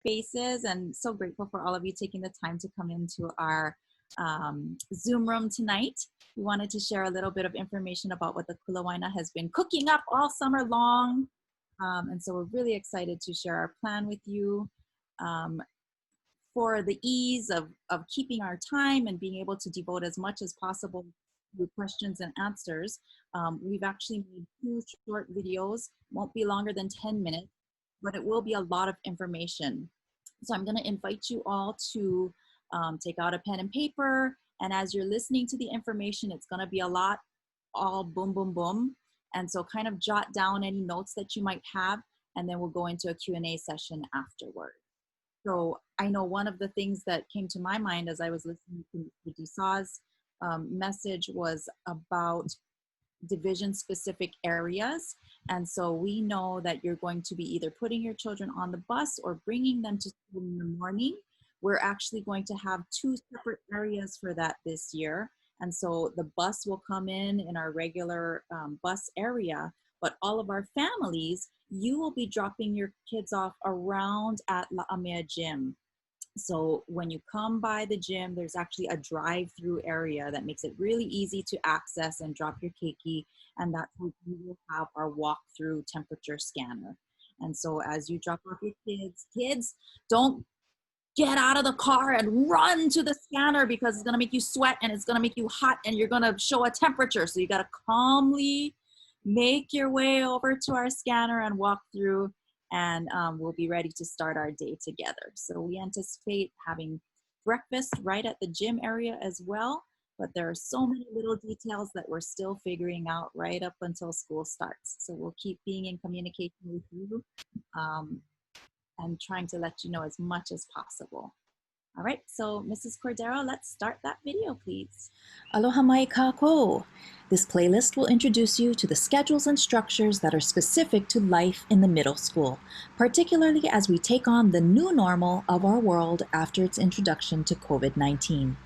faces, and so grateful for all of you taking the time to come into our Zoom room tonight. We wanted to share a little bit of information about what the Kula Waena has been cooking up all summer long. And so we're really excited to share our plan with you. For the ease of keeping our time and being able to devote as much as possible with questions and answers, we've actually made 2 short videos. Won't be longer than 10 minutes, but it will be a lot of information. So I'm going to invite you all to take out a pen and paper, and as you're listening to the information, it's going to be a lot all boom, boom, boom. And so kind of jot down any notes that you might have, and then we'll go into a Q&A session afterward. So I know one of the things that came to my mind as I was listening to Disaw's message was about division-specific areas. And so we know that you're going to be either putting your children on the bus or bringing them to school in the morning. We're actually going to have 2 separate areas for that this year. And so the bus will come in our regular bus area, but all of our families, you will be dropping your kids off around at La Amea Gym. So when you come by the gym, there's actually a drive-through area that makes it really easy to access and drop your keiki. And that's where we will have our walk-through temperature scanner. And so as you drop off your kids, don't get out of the car and run to the scanner because it's gonna make you sweat and it's gonna make you hot and you're gonna show a temperature. So you gotta calmly make your way over to our scanner and walk through, and we'll be ready to start our day together. So we anticipate having breakfast right at the gym area as well, but there are so many little details that we're still figuring out right up until school starts. So we'll keep being in communication with you and trying to let you know as much as possible. All right, so Mrs. Cordero, let's start that video, please. Aloha mai kākou. This playlist will introduce you to the schedules and structures that are specific to life in the middle school, particularly as we take on the new normal of our world after its introduction to COVID-19.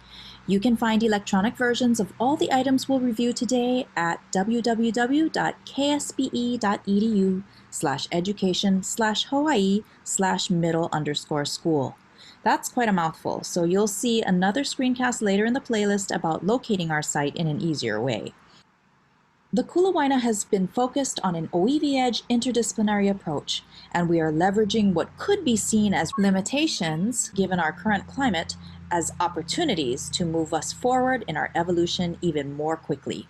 You can find electronic versions of all the items we'll review today at www.ksbe.edu/education/Hawaii/middle_school. That's quite a mouthful, so you'll see another screencast later in the playlist about locating our site in an easier way. The Kula Waena has been focused on an ʻoiwi-edge interdisciplinary approach, and we are leveraging what could be seen as limitations, given our current climate, as opportunities to move us forward in our evolution even more quickly.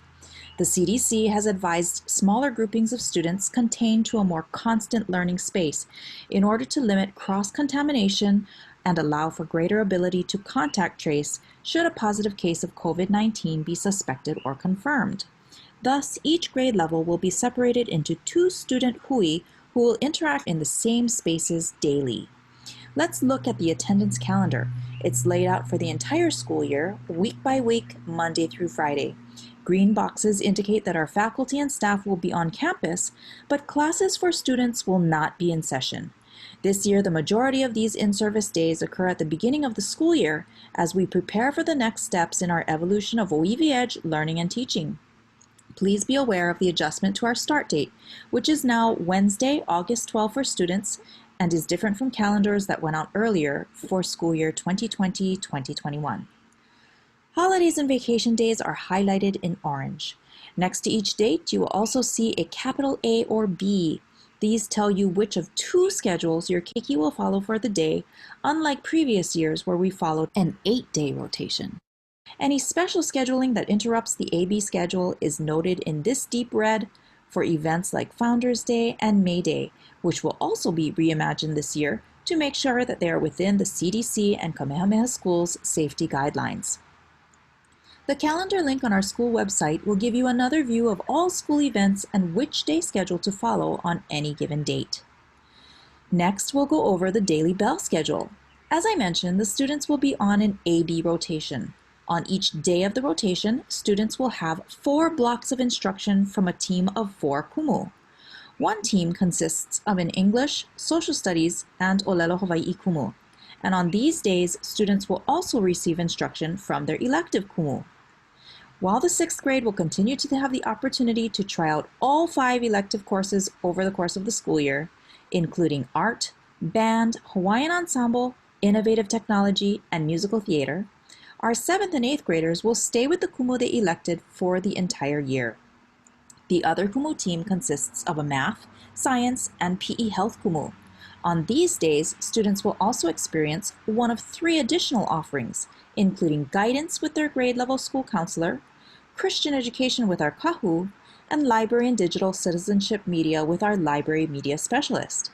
The CDC has advised smaller groupings of students contained to a more constant learning space in order to limit cross-contamination and allow for greater ability to contact trace should a positive case of COVID-19 be suspected or confirmed. Thus, each grade level will be separated into 2 student hui who will interact in the same spaces daily. Let's look at the attendance calendar. It's laid out for the entire school year, week by week, Monday through Friday. Green boxes indicate that our faculty and staff will be on campus, but classes for students will not be in session. This year, the majority of these in-service days occur at the beginning of the school year as we prepare for the next steps in our evolution of ʻoiwi-edge learning and teaching. Please be aware of the adjustment to our start date, which is now Wednesday, August 12 for students, and is different from calendars that went out earlier for school year 2020-2021. Holidays and vacation days are highlighted in orange. Next to each date, you will also see a capital A or B. These tell you which of 2 schedules your keiki will follow for the day, unlike previous years where we followed an 8-day rotation. Any special scheduling that interrupts the AB schedule is noted in this deep red for events like Founders Day and May Day, which will also be reimagined this year to make sure that they are within the CDC and Kamehameha Schools safety guidelines. The calendar link on our school website will give you another view of all school events and which day schedule to follow on any given date. Next, we'll go over the daily bell schedule. As I mentioned, the students will be on an AB rotation. On each day of the rotation, students will have 4 blocks of instruction from a team of 4 kumu. One team consists of an English, Social Studies, and ʻōlelo Hawai'i kumu. And on these days, students will also receive instruction from their elective kumu. While the 6th grade will continue to have the opportunity to try out all 5 elective courses over the course of the school year, including art, band, Hawaiian ensemble, innovative technology, and musical theater, our 7th and 8th graders will stay with the kumu they elected for the entire year. The other kumu team consists of a math, science, and PE health kumu. On these days, students will also experience one of 3 additional offerings, including guidance with their grade level school counselor, Christian education with our kahu, and library and digital citizenship media with our library media specialist.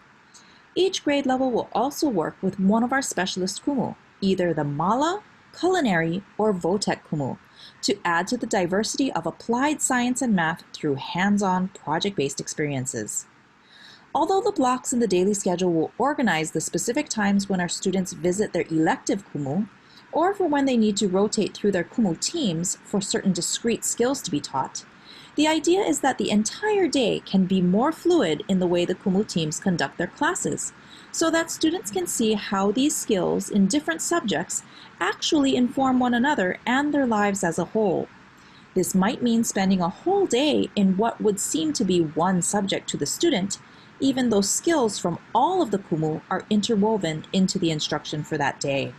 Each grade level will also work with one of our specialist kumu, either the Mala, Culinary, or Votech kumu, to add to the diversity of applied science and math through hands-on project-based experiences. Although the blocks in the daily schedule will organize the specific times when our students visit their elective kumu, or for when they need to rotate through their kumu teams for certain discrete skills to be taught, the idea is that the entire day can be more fluid in the way the kumu teams conduct their classes, so that students can see how these skills in different subjects actually inform one another and their lives as a whole. This might mean spending a whole day in what would seem to be one subject to the student, even though skills from all of the kumu are interwoven into the instruction for that day.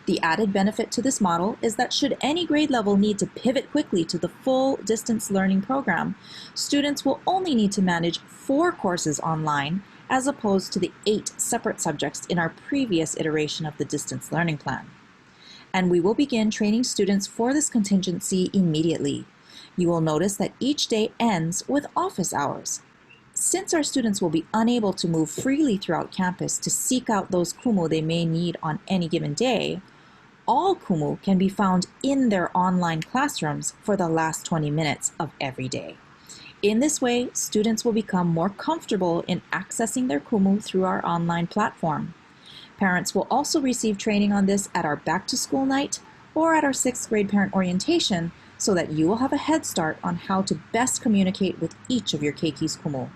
The added benefit to this model is that should any grade level need to pivot quickly to the full distance learning program, students will only need to manage 4 courses online as opposed to the 8 separate subjects in our previous iteration of the distance learning plan. And we will begin training students for this contingency immediately. You will notice that each day ends with office hours. Since our students will be unable to move freely throughout campus to seek out those kumu they may need on any given day, all kumu can be found in their online classrooms for the last 20 minutes of every day. In this way, students will become more comfortable in accessing their kumu through our online platform. Parents will also receive training on this at our back to school night or at our 6th grade parent orientation so that you will have a head start on how to best communicate with each of your Keiki's kumu.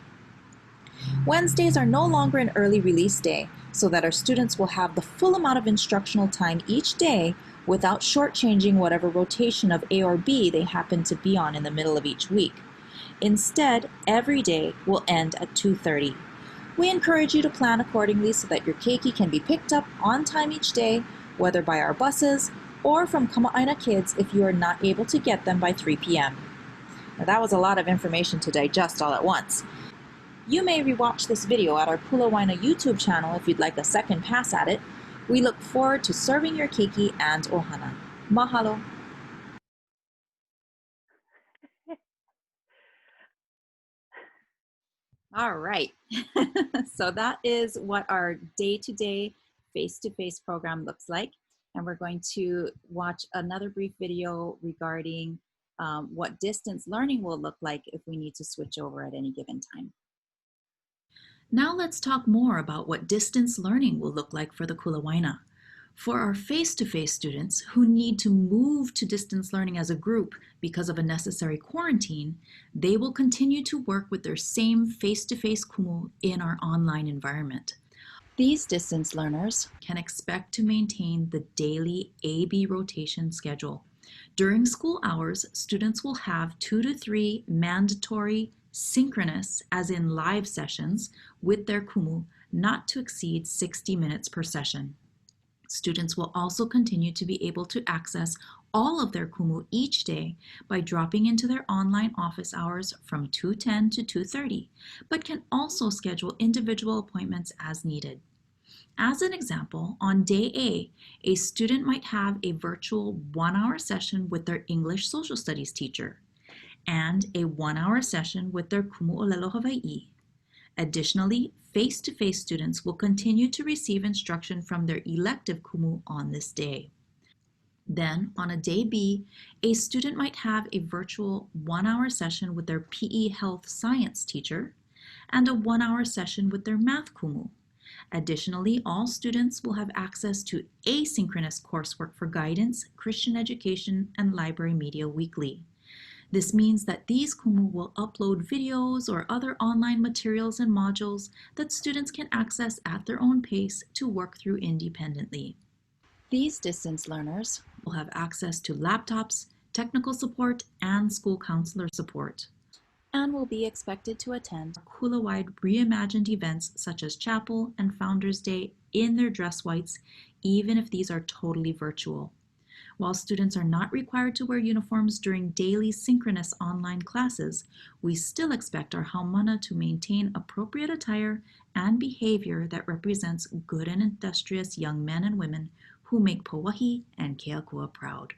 Wednesdays are no longer an early release day, so that our students will have the full amount of instructional time each day without shortchanging whatever rotation of A or B they happen to be on in the middle of each week. Instead, every day will end at 2:30. We encourage you to plan accordingly so that your keiki can be picked up on time each day, whether by our buses or from Kama'aina kids if you are not able to get them by 3 p.m. Now that was a lot of information to digest all at once. You may rewatch this video at our Kula Waena YouTube channel if you'd like a second pass at it. We look forward to serving your keiki and ʻohana. Mahalo. All right. So that is what our day-to-day face-to-face program looks like. And we're going to watch another brief video regarding what distance learning will look like if we need to switch over at any given time. Now let's talk more about what distance learning will look like for the Kula Waena. For our face-to-face students who need to move to distance learning as a group because of a necessary quarantine, they will continue to work with their same face-to-face kumu in our online environment. These distance learners can expect to maintain the daily A-B rotation schedule. During school hours, students will have 2 to 3 mandatory synchronous, as in live sessions, with their kumu, not to exceed 60 minutes per session. Students will also continue to be able to access all of their kumu each day by dropping into their online office hours from 2:10 to 2:30, but can also schedule individual appointments as needed. As an example, on day a student might have a virtual 1-hour session with their English social studies teacher and a 1-hour session with their Kumu Olelo Hawai'i. Additionally, face-to-face students will continue to receive instruction from their elective kumu on this day. Then, on a day B, a student might have a virtual 1-hour session with their PE health science teacher and a 1-hour session with their math kumu. Additionally, all students will have access to asynchronous coursework for guidance, Christian education, and library media weekly. This means that these kumu will upload videos or other online materials and modules that students can access at their own pace to work through independently. These distance learners will have access to laptops, technical support, and school counselor support. and will be expected to attend Kula-wide reimagined events such as Chapel and Founders Day in their dress whites, even if these are totally virtual. While students are not required to wear uniforms during daily synchronous online classes, we still expect our haumana to maintain appropriate attire and behavior that represents good and industrious young men and women who make Pauahi and Keakua proud.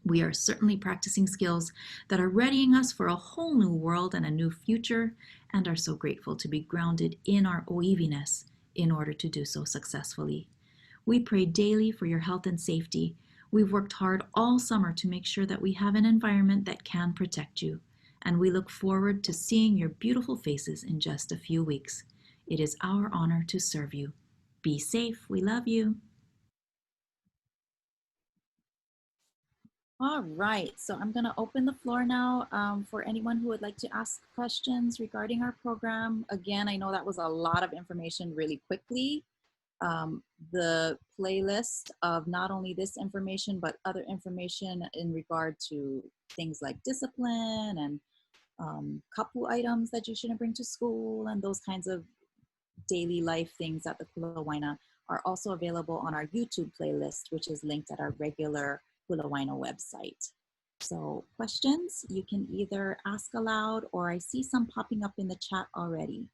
We are certainly practicing skills that are readying us for a whole new world and a new future, and are so grateful to be grounded in our oiviness in order to do so successfully. We pray daily for your health and safety. We've worked hard all summer to make sure that we have an environment that can protect you, and we look forward to seeing your beautiful faces in just a few weeks. It is our honor to serve you. Be safe. We love you. All right, so I'm going to open the floor now for anyone who would like to ask questions regarding our program. Again, I know that was a lot of information really quickly. The playlist of not only this information, but other information in regard to things like discipline and kapu items that you shouldn't bring to school and those kinds of daily life things at the Kula Waena are also available on our YouTube playlist, which is linked at our regular Kula Waena website. So questions, you can either ask aloud or I see some popping up in the chat already.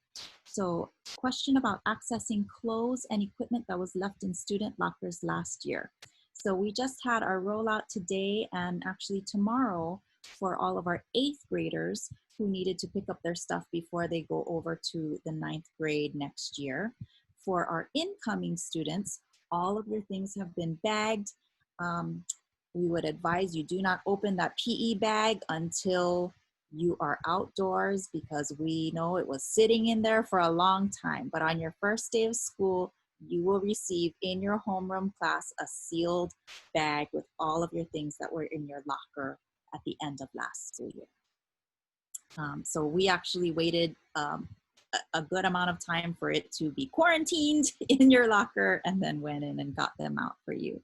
So question about accessing clothes and equipment that was left in student lockers last year. So we just had our rollout today and actually tomorrow for all of our 8th graders who needed to pick up their stuff before they go over to the 9th grade next year. For our incoming students, all of your things have been bagged. We would advise you do not open that PE bag until you are outdoors because we know it was sitting in there for a long time. But on your first day of school, you will receive in your homeroom class a sealed bag with all of your things that were in your locker at the end of last school year. So we actually waited a good amount of time for it to be quarantined in your locker and then went in and got them out for you.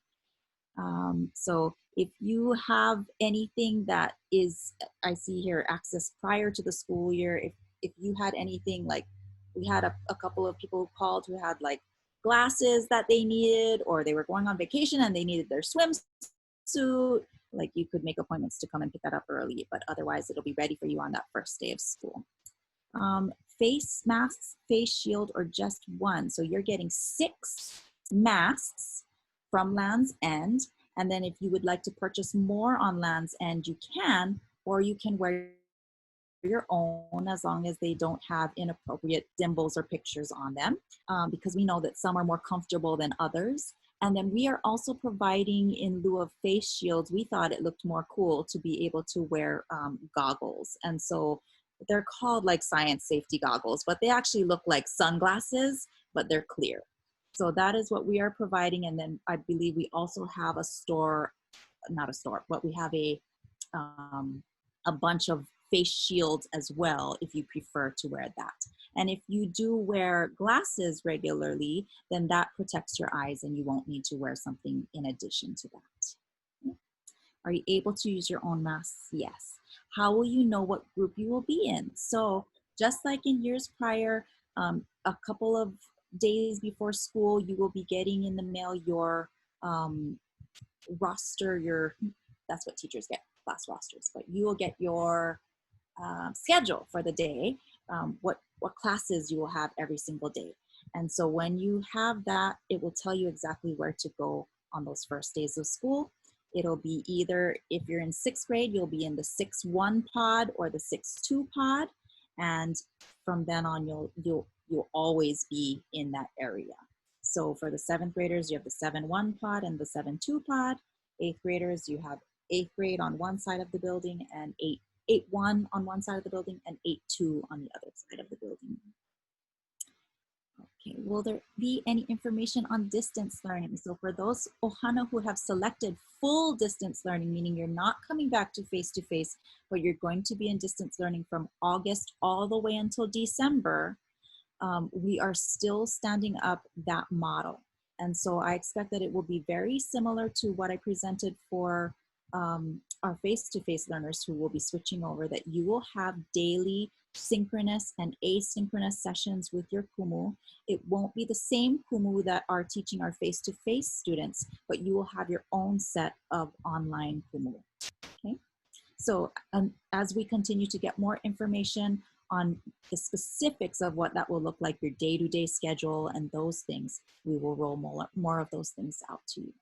So if you have anything that is, I see here, access prior to the school year, if you had anything like, we had a couple of people who called who had like glasses that they needed, or they were going on vacation and they needed their swimsuit, like you could make appointments to come and pick that up early, but otherwise it'll be ready for you on that first day of school. Face masks, face shield, or just one. So you're getting 6 masks from Land's End. And then if you would like to purchase more on Land's End, you can, or you can wear your own as long as they don't have inappropriate symbols or pictures on them, because we know that some are more comfortable than others. And then we are also providing, in lieu of face shields, we thought it looked more cool to be able to wear goggles. And so they're called like science safety goggles, but they actually look like sunglasses, but they're clear. So that is what we are providing. And then I believe we also have a store, not a store, but we have a bunch of face shields as well if you prefer to wear that. And if you do wear glasses regularly, then that protects your eyes and you won't need to wear something in addition to that. Are you able to use your own masks? Yes. How will you know what group you will be in? So just like in years prior, a couple of days before school, you will be getting in the mail your roster, that's what teachers get, class rosters, but you will get your schedule for the day, what classes you will have every single day. And so when you have that, it will tell you exactly where to go on those first days of school. It'll be either, if you're in 6th grade, you'll be in the 6-1 pod or the 6-2 pod. And from then on, you'll always be in that area. So for the 7th graders, you have the 7-1 pod and the 7-2 pod. 8th graders, you have 8th grade on one side of the building and 8-1 on one side of the building and 8-2 on the other side of the building. Okay, will there be any information on distance learning? So for those ʻohana who have selected full distance learning, meaning you're not coming back to face-to-face, but you're going to be in distance learning from August all the way until December, we are still standing up that model. And so I expect that it will be very similar to what I presented for our face-to-face learners who will be switching over, that you will have daily synchronous and asynchronous sessions with your kumu. It won't be the same kumu that are teaching our face-to-face students, but you will have your own set of online kumu. Okay. So as we continue to get more information on the specifics of what that will look like, your day-to-day schedule and those things, we will roll more of those things out to you.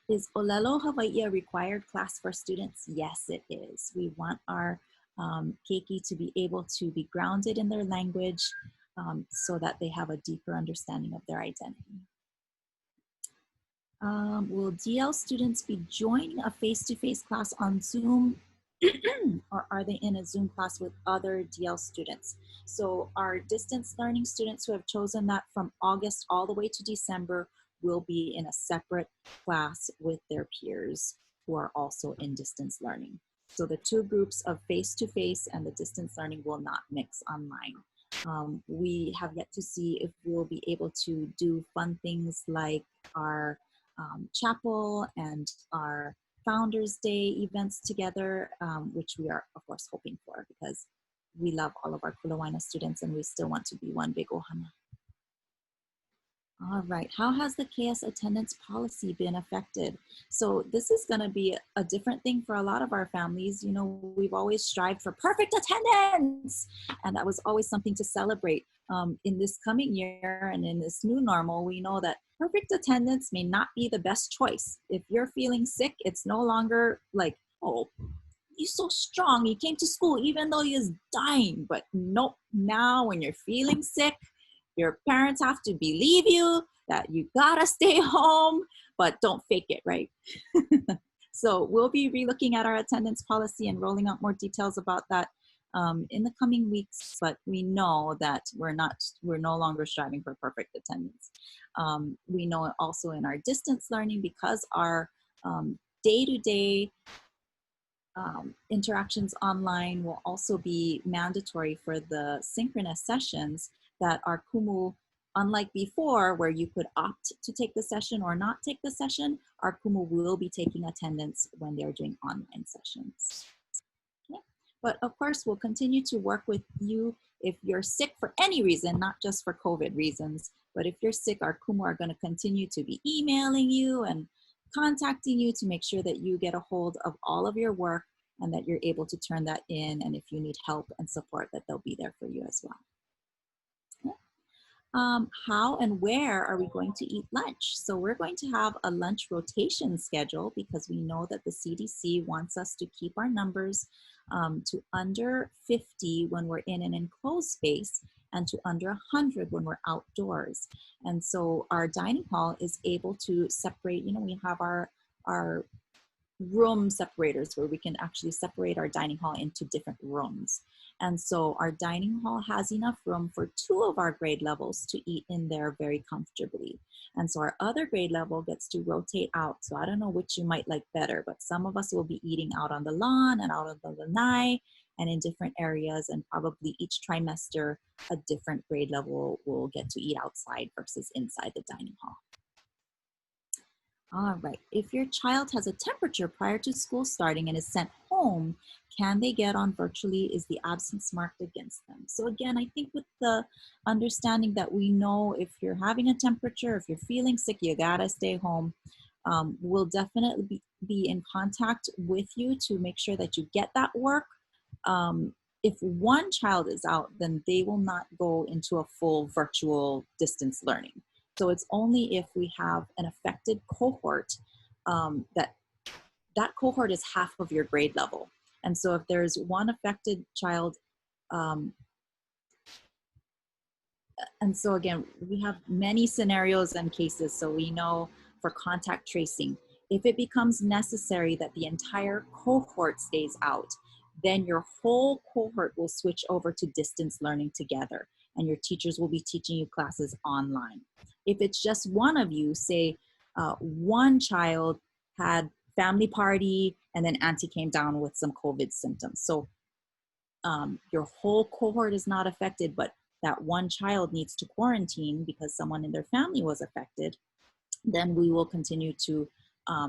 Is Olelo Hawai'i a required class for students? Yes, it is. We want our keiki to be able to be grounded in their language so that they have a deeper understanding of their identity. Will DL students be joining a face-to-face class on Zoom or are they in a Zoom class with other DL students? So our distance learning students who have chosen that from August all the way to December will be in a separate class with their peers who are also in distance learning. So the two groups of face-to-face and the distance learning will not mix online. We have yet to see if we'll be able to do fun things like our chapel and our Founders Day events together, which we are of course hoping for because we love all of our Kula Waena students and we still want to be one big ʻohana. All right, how has the KS attendance policy been affected? So this is gonna be a different thing for a lot of our families. You know, we've always strived for perfect attendance and that was always something to celebrate. In this coming year and in this new normal, we know that perfect attendance may not be the best choice. If you're feeling sick, it's no longer like, oh, you're so strong, you came to school even though you're dying. But nope, now when you're feeling sick, your parents have to believe you that you gotta stay home, but don't fake it, right? So we'll be relooking at our attendance policy and rolling out more details about that in the coming weeks, but we know that we're no longer striving for perfect attendance. We know also in our distance learning, because our day-to-day interactions online will also be mandatory for the synchronous sessions, that our kumu, unlike before where you could opt to take the session or not take the session, our kumu will be taking attendance when they're doing online sessions. Okay. But of course, we'll continue to work with you if you're sick for any reason, not just for COVID reasons, but if you're sick, our kumu are going to continue to be emailing you and contacting you to make sure that you get a hold of all of your work and that you're able to turn that in. And if you need help and support, that they'll be there for you as well. How and where are we going to eat lunch? So we're going to have a lunch rotation schedule because we know that the CDC wants us to keep our numbers to under 50 when we're in an enclosed space and to under 100 when we're outdoors. And so our dining hall is able to separate, you know, we have our room separators where we can actually separate our dining hall into different rooms. And so our dining hall has enough room for 2 of our grade levels to eat in there very comfortably. And so our other grade level gets to rotate out. So I don't know which you might like better, but some of us will be eating out on the lawn and out on the lanai and in different areas, and probably each trimester a different grade level will get to eat outside versus inside the dining hall. All right, if your child has a temperature prior to school starting and is sent home, can they get on virtually? Is the absence marked against them? So again, I think with the understanding that we know if you're having a temperature, if you're feeling sick, you gotta stay home. We'll definitely be in contact with you to make sure that you get that work. If one child is out, then they will not go into a full virtual distance learning. So it's only if we have an affected cohort that cohort is half of your grade level. And so if there's one affected child, and so again, we have many scenarios and cases. So we know for contact tracing, if it becomes necessary that the entire cohort stays out, then your whole cohort will switch over to distance learning together, and your teachers will be teaching you classes online. If it's just one of you, say one child had family party and then auntie came down with some COVID symptoms. So your whole cohort is not affected, but that one child needs to quarantine because someone in their family was affected, then we will continue to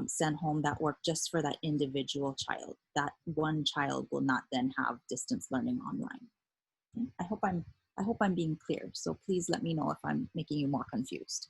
send home that work just for that individual child. That one child will not then have distance learning online. Okay? I hope I'm being clear. So please let me know if I'm making you more confused.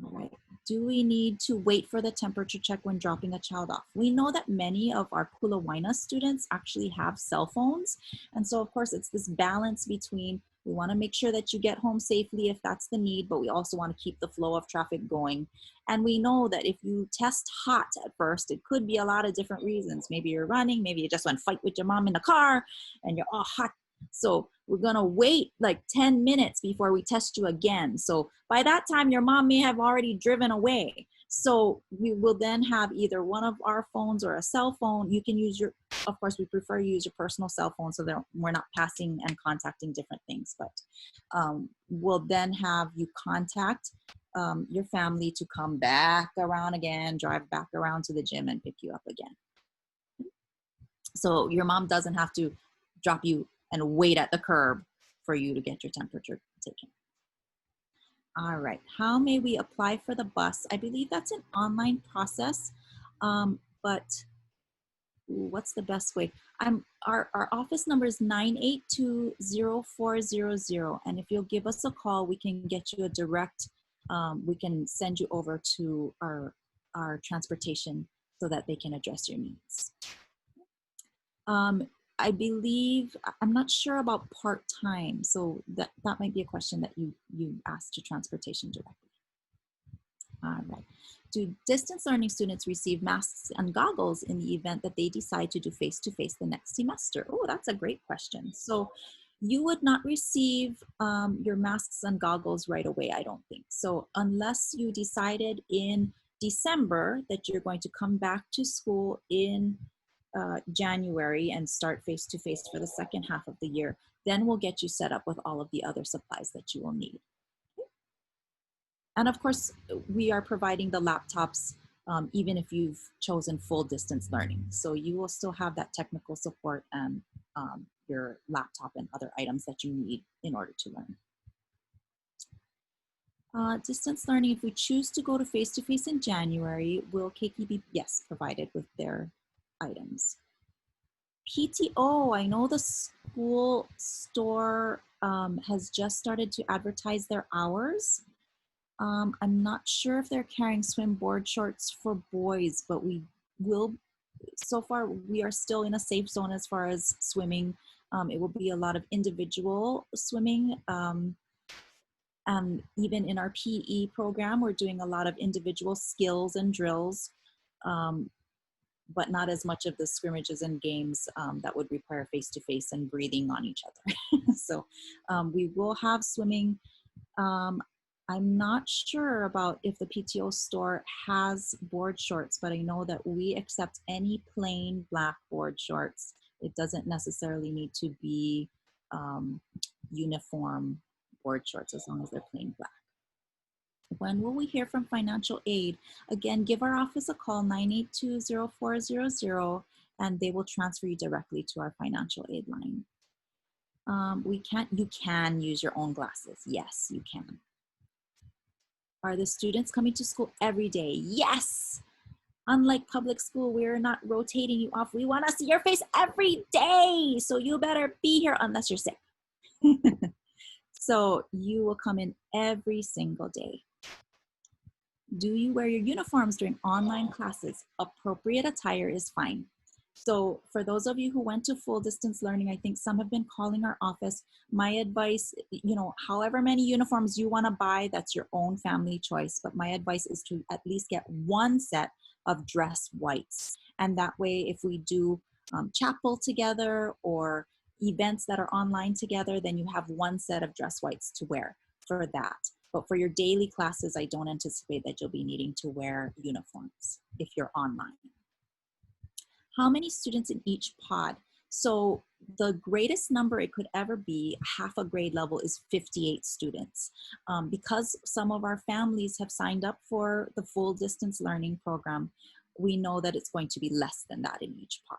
All right. Do we need to wait for the temperature check when dropping a child off? We know that many of our Kula Waena students actually have cell phones. And so of course it's this balance between, we want to make sure that you get home safely if that's the need, but we also want to keep the flow of traffic going. And we know that if you test hot at first, it could be a lot of different reasons. Maybe you're running, maybe you just went fight with your mom in the car and you're all hot. So we're gonna wait like 10 minutes before we test you again. So by that time, your mom may have already driven away. So we will then have either one of our phones or a cell phone. You can use your, of course, we prefer you use your personal cell phone so that we're not passing and contacting different things. But we'll then have you contact your family to come back around again, drive back around to the gym and pick you up again. So your mom doesn't have to drop you and wait at the curb for you to get your temperature taken. All right, how may we apply for the bus? I believe that's an online process, but what's the best way? Our office number is 982-0400, and if you'll give us a call, we can get you a direct, we can send you over to our transportation so that they can address your needs. I believe, I'm not sure about part-time, so that might be a question that you asked to transportation directly. All right. Do distance learning students receive masks and goggles in the event that they decide to do face-to-face the next semester? Oh, that's a great question. So you would not receive your masks and goggles right away, I don't think. So unless you decided in December that you're going to come back to school in January and start face-to-face for the second half of the year, then we'll get you set up with all of the other supplies that you will need. And of course, we are providing the laptops even if you've chosen full distance learning. So you will still have that technical support and your laptop and other items that you need in order to learn. Distance learning, if we choose to go to face-to-face in January, will Keiki be, yes, provided with their items. PTO, I know the school store has just started to advertise their hours. I'm not sure if they're carrying swim board shorts for boys, but we will, so far we are still in a safe zone as far as swimming. It will be a lot of individual swimming. And even in our PE program, we're doing a lot of individual skills and drills, but not as much of the scrimmages and games that would require face-to-face and breathing on each other. So we will have swimming. I'm not sure about if the PTO store has board shorts, but I know that we accept any plain black board shorts. It doesn't necessarily need to be uniform board shorts as long as they're plain black. When will we hear from financial aid? Again, give our office a call, 982-0400, and they will transfer you directly to our financial aid line. You can use your own glasses. Yes, you can. Are the students coming to school every day? Yes. Unlike public school, we're not rotating you off. We want to see your face every day. So you better be here unless you're sick. So you will come in every single day. Do you wear your uniforms during online classes? Appropriate attire is fine. So for those of you who went to full distance learning, I think some have been calling our office. My advice, however many uniforms you want to buy, that's your own family choice. But my advice is to at least get one set of dress whites. And that way, if we do chapel together or events that are online together, then you have one set of dress whites to wear for that. But for your daily classes, I don't anticipate that you'll be needing to wear uniforms if you're online. How many students in each pod? So the greatest number it could ever be, half a grade level, is 58 students. Because some of our families have signed up for the full distance learning program, we know that it's going to be less than that in each pod.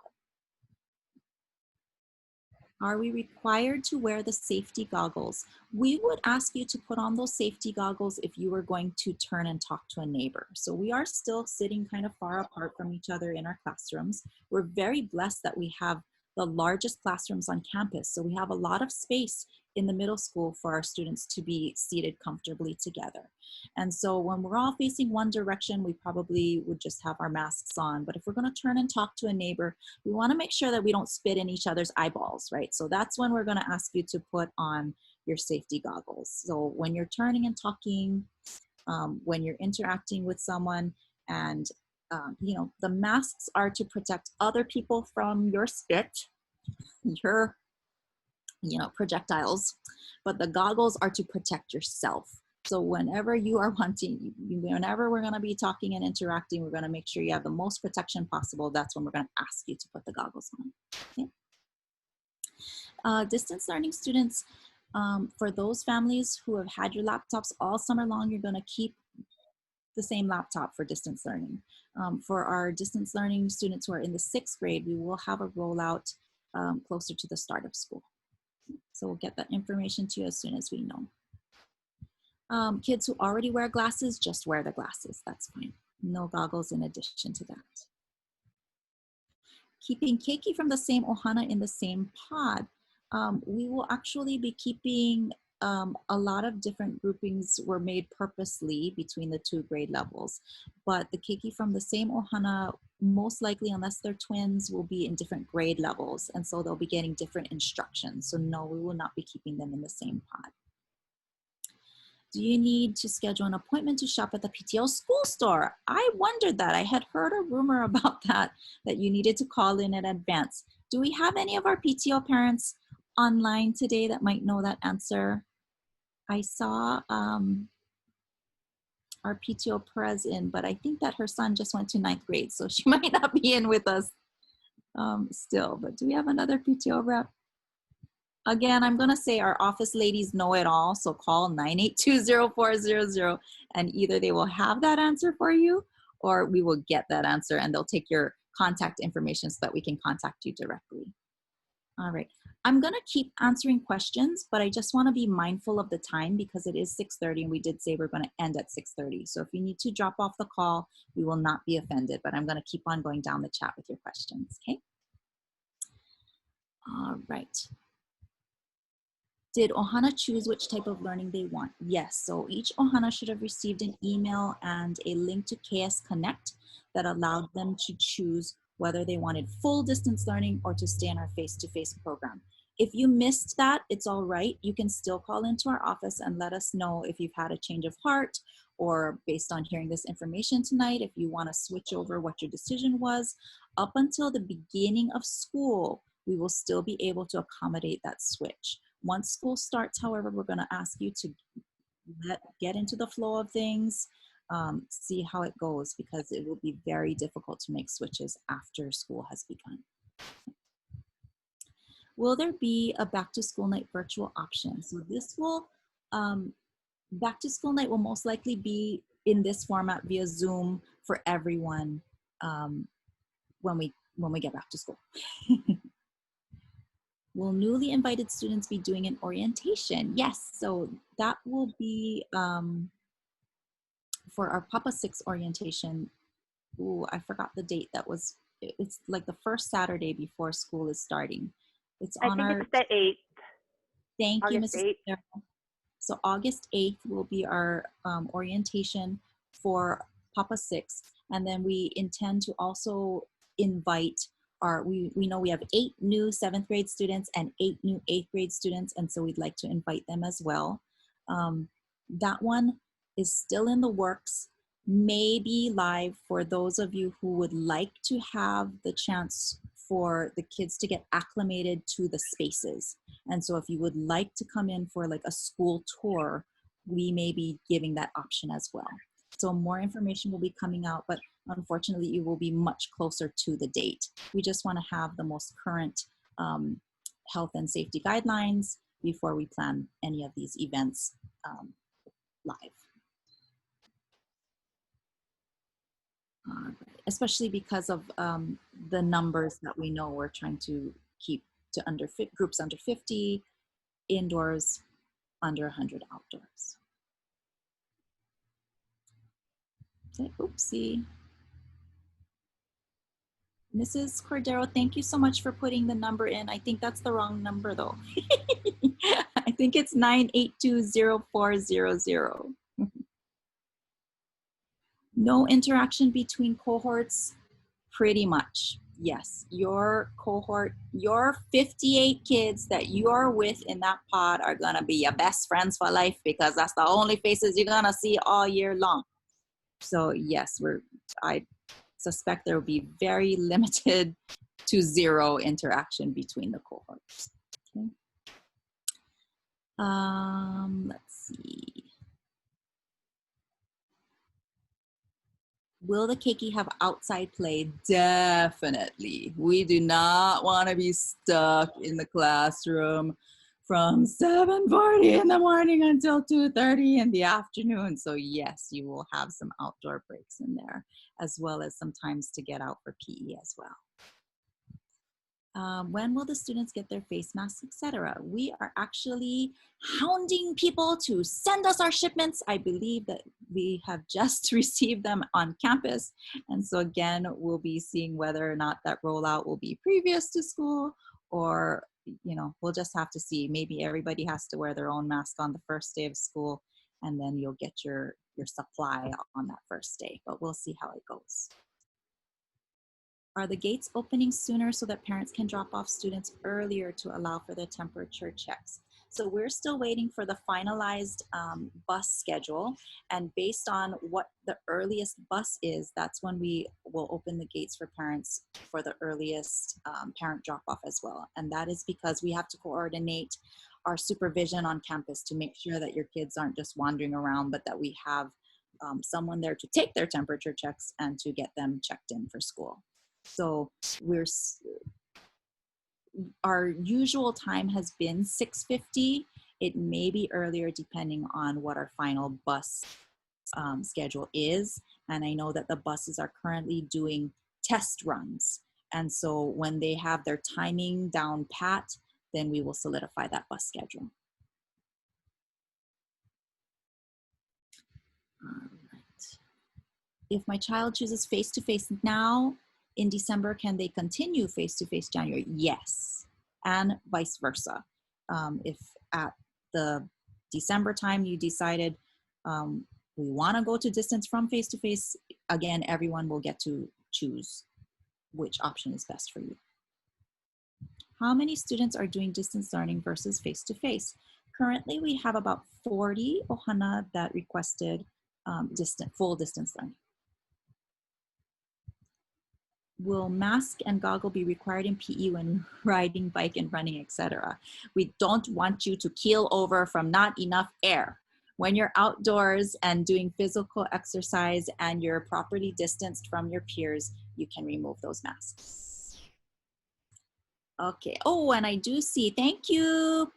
Are we required to wear the safety goggles? We would ask you to put on those safety goggles if you were going to turn and talk to a neighbor. So we are still sitting kind of far apart from each other in our classrooms. We're very blessed that we have the largest classrooms on campus. So we have a lot of space in the middle school for our students to be seated comfortably together. And so when we're all facing one direction, we probably would just have our masks on. But if we're going to turn and talk to a neighbor, we want to make sure that we don't spit in each other's eyeballs, right? So that's when we're going to ask you to put on your safety goggles. So when you're turning and talking, when you're interacting with someone, and you know, the masks are to protect other people from your spit, your, you know, projectiles, but the goggles are to protect yourself. So whenever you are wanting, whenever we're going to be talking and interacting, we're going to make sure you have the most protection possible. That's when we're going to ask you to put the goggles on. Okay. Distance learning students, for those families who have had your laptops all summer long, you're going to keep the same laptop for distance learning. For our distance learning students who are in the 6th grade, we will have a rollout closer to the start of school. So we'll get that information to you as soon as we know. Kids who already wear glasses, just wear the glasses. That's fine. No goggles in addition to that. Keeping keiki from the same ʻohana in the same pod. We will actually be keeping a lot of different groupings were made purposely between the 2 grade levels, but the keiki from the same ʻohana, most likely, unless they're twins, will be in different grade levels, and so they'll be getting different instructions. So no, we will not be keeping them in the same pod. Do you need to schedule an appointment to shop at the PTO school store? I wondered that. I had heard a rumor about that you needed to call in advance. Do we have any of our PTO parents online today that might know that answer? I saw our PTO president, but I think that her son just went to 9th grade, so she might not be in with us still. But do we have another PTO rep? Again, I'm going to say our office ladies know it all, so call 982-0400, and either they will have that answer for you, or we will get that answer, and they'll take your contact information so that we can contact you directly. All right. I'm going to keep answering questions, but I just want to be mindful of the time because it is 6:30, and we did say we're going to end at 6:30. So if you need to drop off the call, we will not be offended, but I'm going to keep on going down the chat with your questions, okay? All right. Did ʻohana choose which type of learning they want? Yes, so each ʻohana should have received an email and a link to KS Connect that allowed them to choose whether they wanted full distance learning or to stay in our face-to-face program. If you missed that, it's all right. You can still call into our office and let us know if you've had a change of heart, or based on hearing this information tonight, if you want to switch over what your decision was. Up until the beginning of school, we will still be able to accommodate that switch. Once school starts, however, we're going to ask you to get into the flow of things, see how it goes, because it will be very difficult to make switches after school has begun. Will there be a back to school night virtual option? So this will, back to school night will most likely be in this format via Zoom for everyone when we get back to school. Will newly invited students be doing an orientation? Yes, so that will be for our Papa 6 orientation. Ooh, I forgot the date. That was, it's like the first Saturday before school is starting. It's on I think it's the 8th. Thank you, August Mrs. 8th. Sarah. So August 8th will be our orientation for Papa 6. And then we intend to also invite we know we have 8 new 7th grade students and 8 new 8th grade students. And so we'd like to invite them as well. That one is still in the works, may be live for those of you who would like to have the chance for the kids to get acclimated to the spaces. And so if you would like to come in for like a school tour, we may be giving that option as well. So more information will be coming out, but unfortunately it will be much closer to the date. We just want to have the most current health and safety guidelines before we plan any of these events live. Especially because of the numbers that we know we're trying to keep to groups under 50, indoors under 100 outdoors. Okay, oopsie. Mrs. Cordero, thank you so much for putting the number in. I think that's the wrong number though. I think it's 9820400. No interaction between cohorts, pretty much. Yes, your cohort, your 58 kids that you are with in that pod are gonna be your best friends for life because that's the only faces you're gonna see all year long. So yes, I suspect there will be very limited to zero interaction between the cohorts. Okay. Let's see. Will the keiki have outside play? Definitely. We do not want to be stuck in the classroom from 7:40 in the morning until 2:30 in the afternoon. So yes, you will have some outdoor breaks in there, as well as sometimes to get out for PE as well. When will the students get their face masks, etc.? We are actually hounding people to send us our shipments. I believe that we have just received them on campus. And so again, we'll be seeing whether or not that rollout will be previous to school, or we'll just have to see. Maybe everybody has to wear their own mask on the first day of school, and then you'll get your supply on that first day, but we'll see how it goes. Are the gates opening sooner so that parents can drop off students earlier to allow for the temperature checks? So we're still waiting for the finalized bus schedule, and based on what the earliest bus is, that's when we will open the gates for parents for the earliest parent drop-off as well. And that is because we have to coordinate our supervision on campus to make sure that your kids aren't just wandering around, but that we have someone there to take their temperature checks and to get them checked in for school. So our usual time has been 6:50. It may be earlier depending on what our final bus schedule is. And I know that the buses are currently doing test runs. And so when they have their timing down pat, then we will solidify that bus schedule. All right. If my child chooses face-to-face now, in December, can they continue face-to-face January? Yes, and vice versa. If at the December time you decided we want to go to distance from face-to-face, again, everyone will get to choose which option is best for you. How many students are doing distance learning versus face-to-face? Currently, we have about 40 ʻohana that requested full distance learning. Will mask and goggle be required in PE when riding bike and running, etc.? We don't want you to keel over from not enough air. When you're outdoors and doing physical exercise and you're properly distanced from your peers, you can remove those masks. Okay, oh, and I do see, thank you.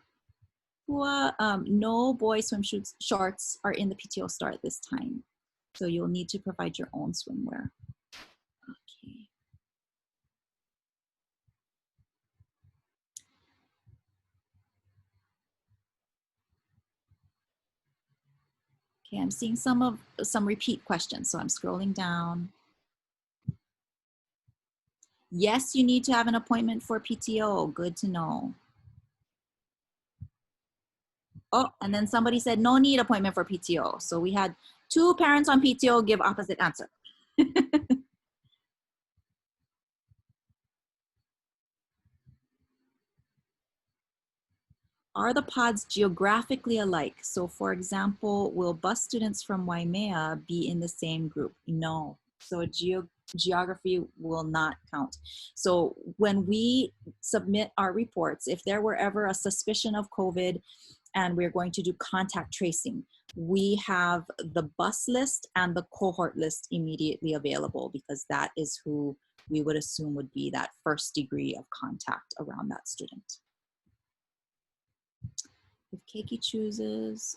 No boy swim shorts are in the PTO store at this time. So you'll need to provide your own swimwear. Okay. Okay, I'm seeing some repeat questions, so I'm scrolling down. Yes, you need to have an appointment for PTO. Good to know. Oh, and then somebody said no need appointment for PTO. So we had 2 parents on PTO give opposite answer. Are the pods geographically alike? So for example, will bus students from Waimea be in the same group? No. So geography will not count. So when we submit our reports, if there were ever a suspicion of COVID and we're going to do contact tracing, we have the bus list and the cohort list immediately available because that is who we would assume would be that first degree of contact around that student. If Keiki chooses,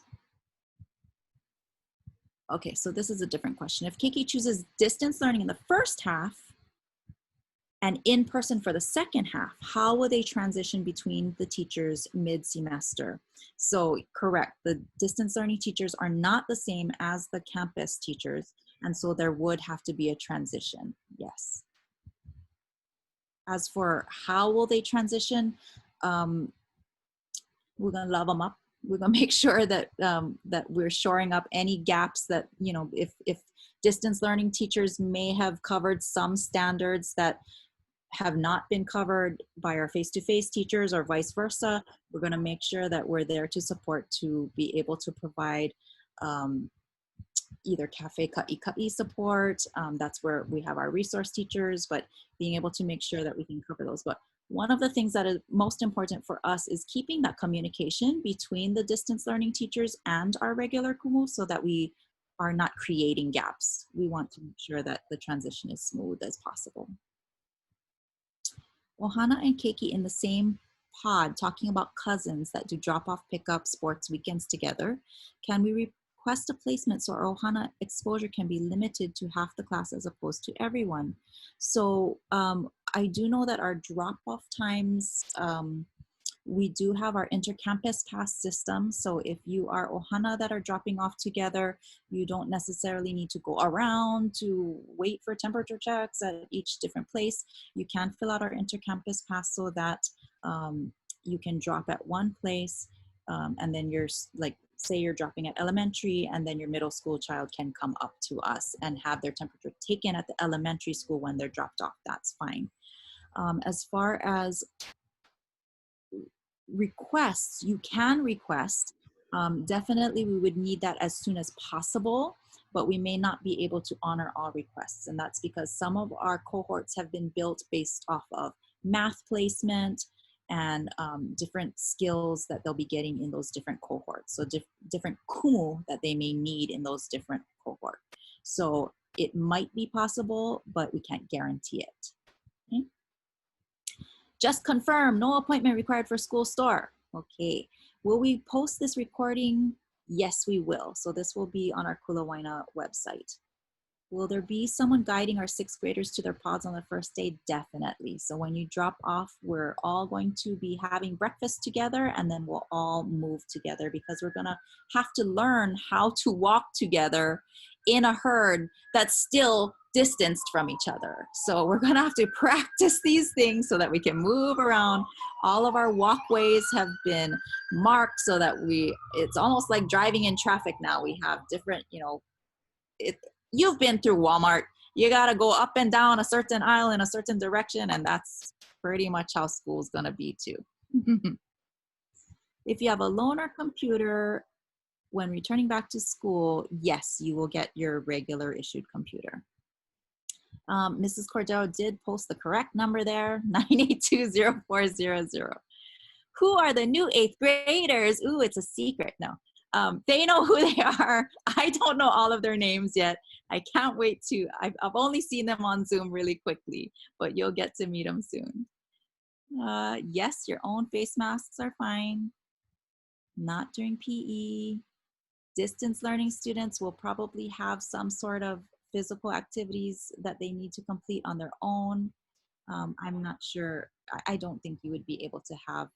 okay, so this is a different question. If Keiki chooses distance learning in the first half, And in person for the second half, how will they transition between the teachers mid-semester? So correct, the distance learning teachers are not the same as the campus teachers, and so there would have to be a transition, yes. As for how will they transition, we're gonna love them up. We're gonna make sure that that we're shoring up any gaps that, you know, if distance learning teachers may have covered some standards that have not been covered by our face-to-face teachers or vice versa, we're gonna make sure that we're there to support to be able to provide either cafe ka'i support. That's where we have our resource teachers, but being able to make sure that we can cover those. But one of the things that is most important for us is keeping that communication between the distance learning teachers and our regular kumu so that we are not creating gaps. We want to make sure that the transition is smooth as possible. Ohana and Keiki in the same pod talking about cousins that do drop-off pickup sports weekends together. Can we request a placement so our Ohana exposure can be limited to half the class as opposed to everyone? So I do know that our drop-off times, we do have our intercampus pass system. So if you are Ohana that are dropping off together, you don't necessarily need to go around to wait for temperature checks at each different place. You can fill out our intercampus pass so that you can drop at one place and then you're like, say you're dropping at elementary and then your middle school child can come up to us and have their temperature taken at the elementary school when they're dropped off. That's fine. As far as requests, you can request. Definitely we would need that as soon as possible, but we may not be able to honor all requests. And that's because some of our cohorts have been built based off of math placement and different skills that they'll be getting in those different cohorts. So different kumu that they may need in those different cohorts. So it might be possible, but we can't guarantee it. Okay? Just confirm, no appointment required for school store. Okay, will we post this recording? Yes, we will. So this will be on our Kula Waena website. Will there be someone guiding our sixth graders to their pods on the first day? Definitely. So when you drop off, we're all going to be having breakfast together and then we'll all move together because we're gonna have to learn how to walk together in a herd that's still distanced from each other. So we're gonna have to practice these things so that we can move around. All of our walkways have been marked so that it's almost like driving in traffic now. We have different, you know, you've been through Walmart. You gotta go up and down a certain aisle in a certain direction, and that's pretty much how school's gonna be too. If you have a loaner computer when returning back to school, yes, you will get your regular issued computer. Mrs. Cordero did post the correct number there, 9820400. Who are the new 8th graders? Ooh, it's a secret. No. They know who they are. I don't know all of their names yet. I can't wait to, I've only seen them on Zoom really quickly, but you'll get to meet them soon. Yes, your own face masks are fine. Not during PE. Distance learning students will probably have some sort of physical activities that they need to complete on their own. I'm not sure. I don't think you would be able to have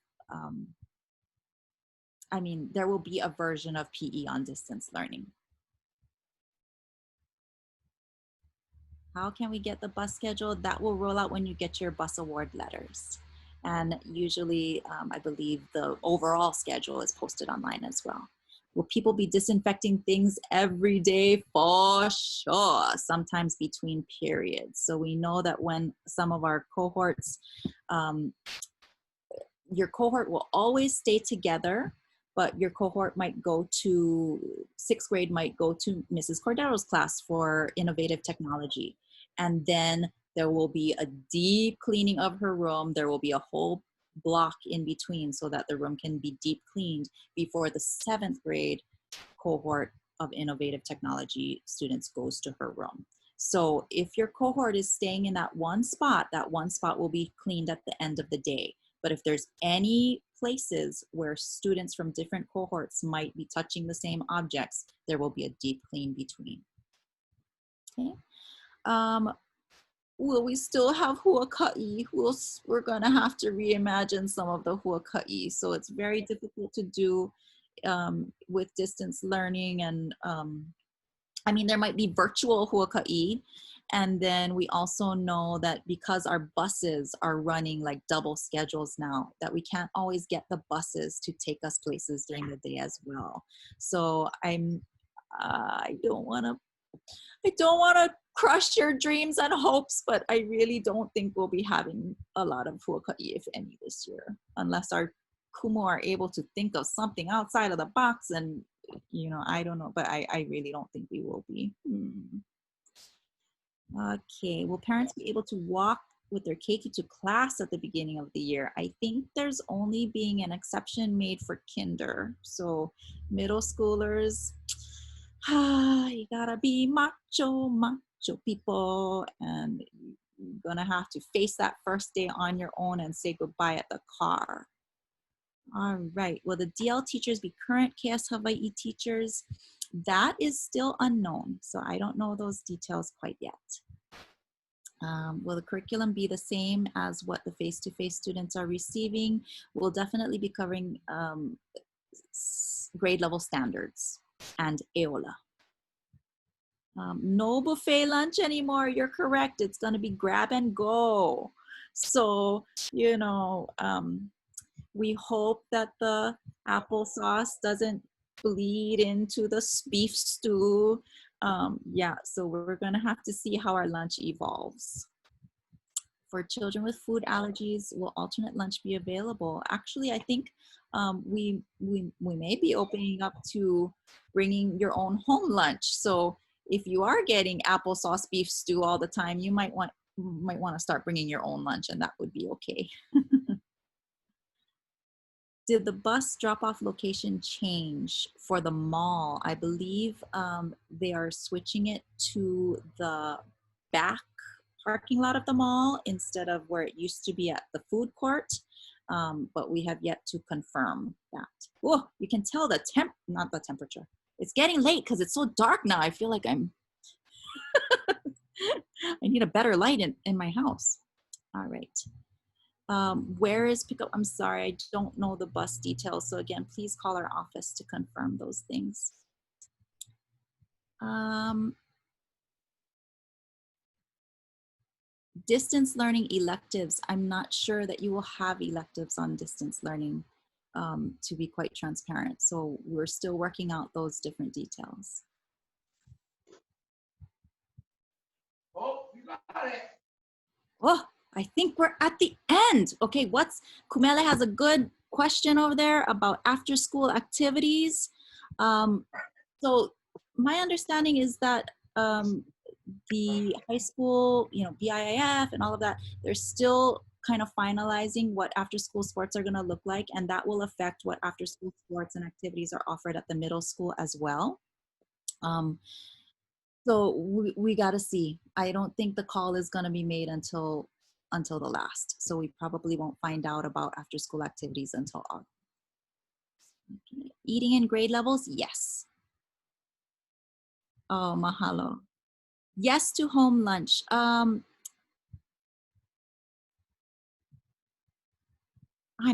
I mean, there will be a version of PE on distance learning. How can we get the bus schedule? That will roll out when you get your bus award letters. And usually, I believe the overall schedule is posted online as well. Will people be disinfecting things every day? For sure, sometimes between periods. So we know that when some of our cohorts, your cohort will always stay together, but your cohort might go to, 6th grade might go to Mrs. Cordero's class for innovative technology. And then there will be a deep cleaning of her room. There will be a whole block in between so that the room can be deep cleaned before the 7th grade cohort of innovative technology students goes to her room. So if your cohort is staying in that one spot will be cleaned at the end of the day. But if there's any places where students from different cohorts might be touching the same objects, there will be a deep clean between. Okay. will we still have huaka'i? We're gonna have to reimagine some of the huaka'i. So it's very difficult to do with distance learning. And I mean, there might be virtual huaka'i. And then we also know that because our buses are running like double schedules now, that we can't always get the buses to take us places during the day as well. So I don't want to crush your dreams and hopes, but I really don't think we'll be having a lot of huaka'i, if any, this year, unless our kumu are able to think of something outside of the box. And I don't know, but I really don't think we will be. Okay, will parents be able to walk with their keiki to class at the beginning of the year? I think there's only being an exception made for kinder. So middle schoolers, you gotta be macho people, and you're gonna have to face that first day on your own and say goodbye at the car. All right, will the DL teachers be current KS Hawai'i teachers? That is still unknown, so I don't know those details quite yet. Will the curriculum be the same as what the face-to-face students are receiving? We'll definitely be covering grade level standards and EOLA. No buffet lunch anymore, you're correct. It's gonna be grab and go. So, we hope that the applesauce doesn't bleed into the beef stew. Yeah, so we're gonna have to see how our lunch evolves. For children with food allergies, will alternate lunch be available? Actually, I think we may be opening up to bringing your own home lunch. So if you are getting applesauce beef stew all the time, you might want to start bringing your own lunch, and that would be okay. Did the bus drop-off location change for the mall? I believe they are switching it to the back parking lot of the mall instead of where it used to be at the food court. But we have yet to confirm that. Oh, you can tell not the temperature. It's getting late because it's so dark now. I feel like I need a better light in my house. All right. Where is pickup? I'm sorry, I don't know the bus details. So again, please call our office to confirm those things. Distance learning electives. I'm not sure that you will have electives on distance learning, to be quite transparent. So we're still working out those different details. Oh, you got it. Oh, I think we're at the end. Okay, Kumele has a good question over there about after school activities. So my understanding is that the high school, BIIF and all of that, they're still kind of finalizing what after school sports are gonna look like, and that will affect what after school sports and activities are offered at the middle school as well. So we got to see. I don't think the call is going to be made until the last. So we probably won't find out about after school activities until August. Okay. Eating in grade levels? Yes. Oh, mahalo. Yes to home lunch. I'm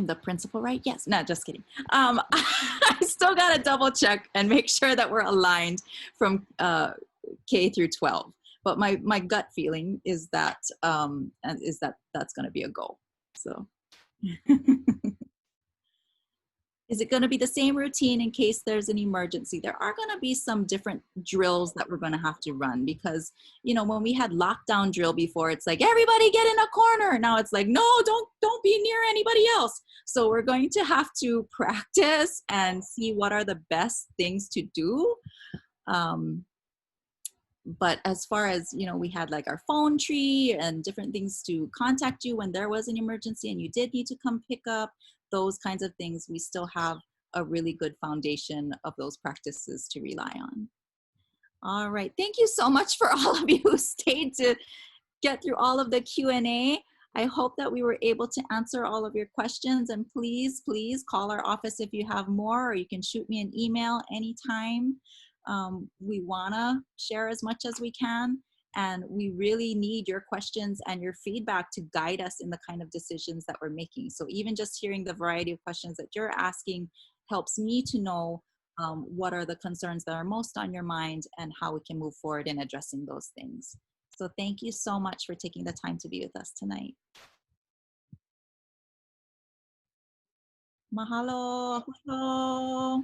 the principal, right? Yes. No, just kidding. I still got to double check and make sure that we're aligned from K through 12. But my gut feeling is that that's going to be a go. So is it going to be the same routine in case there's an emergency? There are going to be some different drills that we're going to have to run because, when we had lockdown drill before, it's like, everybody get in a corner. Now it's like, no, don't be near anybody else. So we're going to have to practice and see what are the best things to do. But as far as, we had like our phone tree and different things to contact you when there was an emergency and you did need to come pick up, those kinds of things, we still have a really good foundation of those practices to rely on. All right, thank you so much for all of you who stayed to get through all of the Q&A. I hope that we were able to answer all of your questions, and please call our office if you have more, or you can shoot me an email anytime. We wanna share as much as we can, And we really need your questions and your feedback to guide us in the kind of decisions that we're making. So even just hearing the variety of questions that you're asking helps me to know what are the concerns that are most on your mind and how we can move forward in addressing those things. So thank you so much for taking the time to be with us tonight. Mahalo. Mahalo.